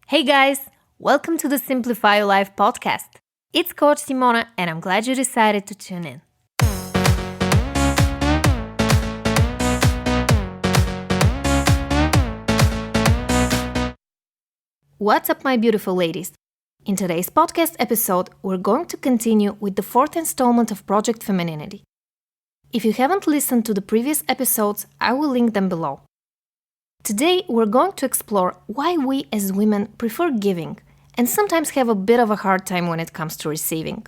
Hey guys, welcome to the Simplify Your Life podcast. It's Coach Simona and I'm glad you decided to tune in. What's up, my beautiful ladies? In today's podcast episode, we're going to continue with the fourth installment of Project Femininity. If you haven't listened to the previous episodes, I will link them below. Today, we're going to explore why we as women prefer giving and sometimes have a bit of a hard time when it comes to receiving.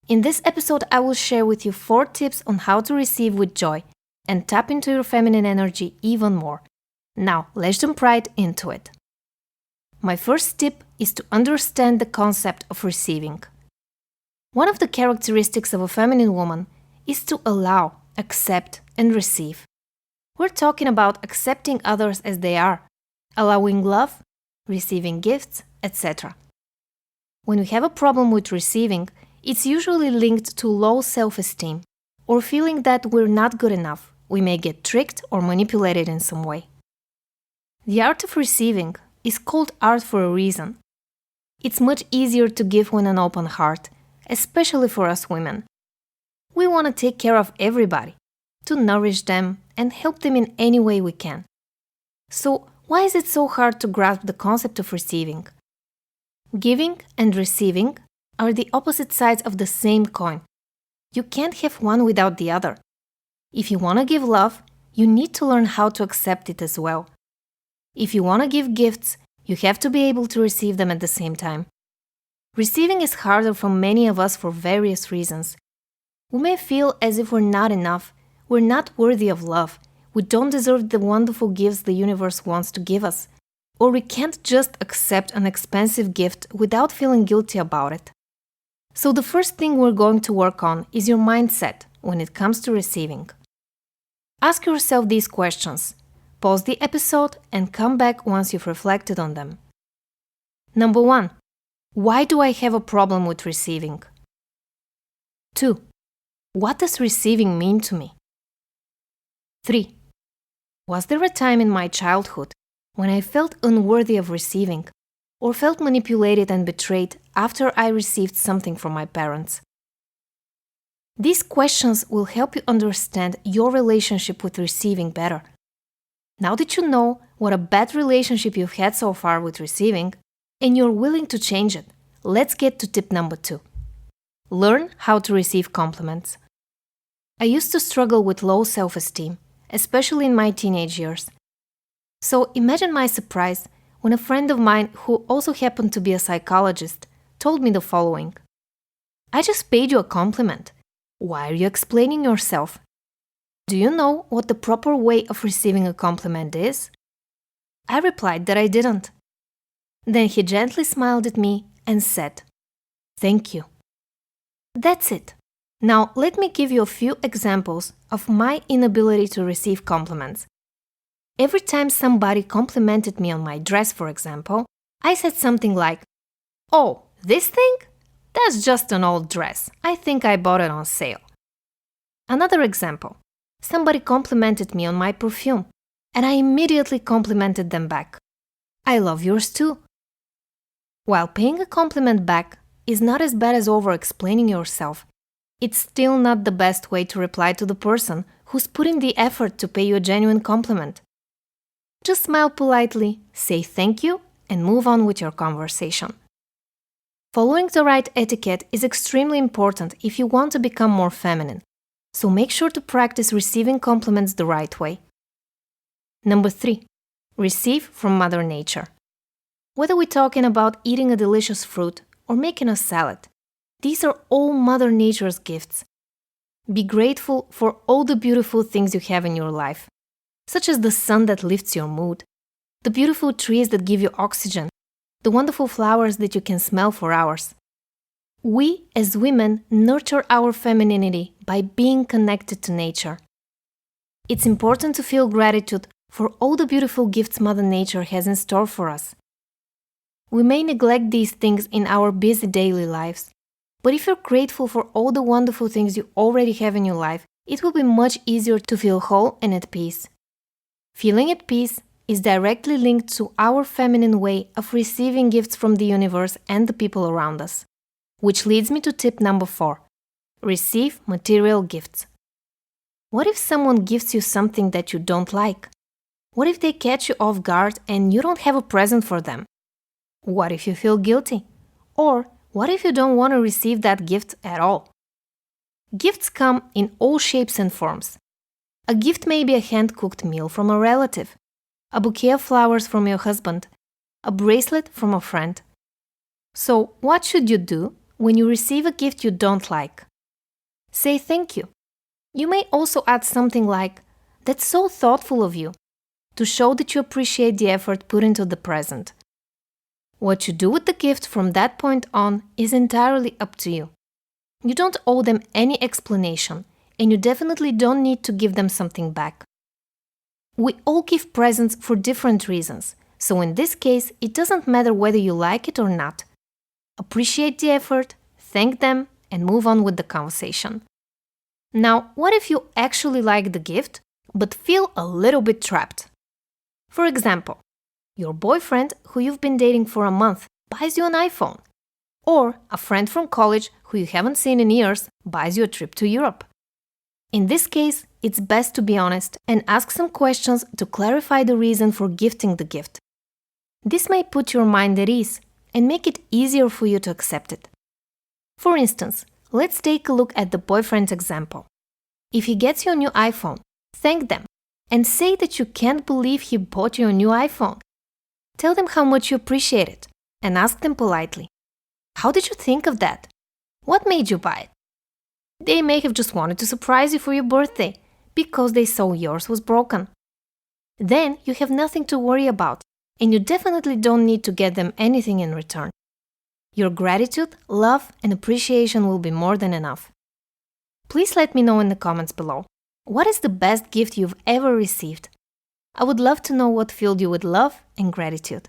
In this episode, I will share with you 4 tips on how to receive with joy and tap into your feminine energy even more. Now, let's jump right into it. My first tip is to understand the concept of receiving. One of the characteristics of a feminine woman is to allow, accept, and receive. We're talking about accepting others as they are, allowing love, receiving gifts, etc. When we have a problem with receiving, it's usually linked to low self-esteem or feeling that we're not good enough. We may get tricked or manipulated in some way. The art of receiving is called art for a reason. It's much easier to give with an open heart, especially for us women. We want to take care of everybody, to nourish them and help them in any way we can. So, why is it so hard to grasp the concept of receiving? Giving and receiving are the opposite sides of the same coin. You can't have one without the other. If you want to give love, you need to learn how to accept it as well. If you want to give gifts, you have to be able to receive them at the same time. Receiving is harder for many of us for various reasons. We may feel as if we're not enough, we're not worthy of love, we don't deserve the wonderful gifts the universe wants to give us, or we can't just accept an expensive gift without feeling guilty about it. So the first thing we're going to work on is your mindset when it comes to receiving. Ask yourself these questions. Pause the episode and come back once you've reflected on them. Number 1. Why do I have a problem with receiving? 2. What does receiving mean to me? 3. Was there a time in my childhood when I felt unworthy of receiving or felt manipulated and betrayed after I received something from my parents? These questions will help you understand your relationship with receiving better. Now that you know what a bad relationship you've had so far with receiving and you're willing to change it, let's get to tip number 2. Learn how to receive compliments. I used to struggle with low self-esteem, especially in my teenage years. So imagine my surprise when a friend of mine who also happened to be a psychologist told me the following. I just paid you a compliment. Why are you explaining yourself? Do you know what the proper way of receiving a compliment is? I replied that I didn't. Then he gently smiled at me and said, "Thank you." That's it. Now let me give you a few examples of my inability to receive compliments. Every time somebody complimented me on my dress, for example, I said something like, "Oh, this thing? That's just an old dress. I think I bought it on sale." Another example. Somebody complimented me on my perfume, and I immediately complimented them back. "I love yours too." While paying a compliment back is not as bad as over-explaining yourself, it's still not the best way to reply to the person who's putting the effort to pay you a genuine compliment. Just smile politely, say thank you, and move on with your conversation. Following the right etiquette is extremely important if you want to become more feminine, so make sure to practice receiving compliments the right way. Number 3. Receive from Mother Nature. Whether we're talking about eating a delicious fruit or making a salad, these are all Mother Nature's gifts. Be grateful for all the beautiful things you have in your life, such as the sun that lifts your mood, the beautiful trees that give you oxygen, the wonderful flowers that you can smell for hours. We, as women, nurture our femininity by being connected to nature. It's important to feel gratitude for all the beautiful gifts Mother Nature has in store for us. We may neglect these things in our busy daily lives, but if you're grateful for all the wonderful things you already have in your life, it will be much easier to feel whole and at peace. Feeling at peace is directly linked to our feminine way of receiving gifts from the universe and the people around us. Which leads me to tip number 4. Receive material gifts. What if someone gives you something that you don't like? What if they catch you off guard and you don't have a present for them? What if you feel guilty? Or what if you don't want to receive that gift at all? Gifts come in all shapes and forms. A gift may be a hand-cooked meal from a relative, a bouquet of flowers from your husband, a bracelet from a friend. So, what should you do when you receive a gift you don't like? Say thank you. You may also add something like, "That's so thoughtful of you," to show that you appreciate the effort put into the present. What you do with the gift from that point on is entirely up to you. You don't owe them any explanation, and you definitely don't need to give them something back. We all give presents for different reasons, so in this case, it doesn't matter whether you like it or not. Appreciate the effort, thank them, and move on with the conversation. Now, what if you actually like the gift, but feel a little bit trapped? For example, your boyfriend, who you've been dating for a month, buys you an iPhone. Or a friend from college who you haven't seen in years buys you a trip to Europe. In this case, it's best to be honest and ask some questions to clarify the reason for gifting the gift. This may put your mind at ease and make it easier for you to accept it. For instance, let's take a look at the boyfriend's example. If he gets you a new iPhone, thank them and say that you can't believe he bought you a new iPhone. Tell them how much you appreciate it and ask them politely, "How did you think of that? What made you buy it?" They may have just wanted to surprise you for your birthday because they saw yours was broken. Then you have nothing to worry about, and you definitely don't need to get them anything in return. Your gratitude, love, and appreciation will be more than enough. Please let me know in the comments below, what is the best gift you've ever received? I would love to know what filled you with love and gratitude.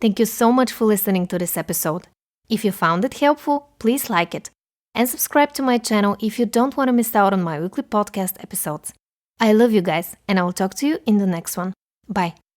Thank you so much for listening to this episode. If you found it helpful, please like it and subscribe to my channel if you don't want to miss out on my weekly podcast episodes. I love you guys, and I will talk to you in the next one. Bye.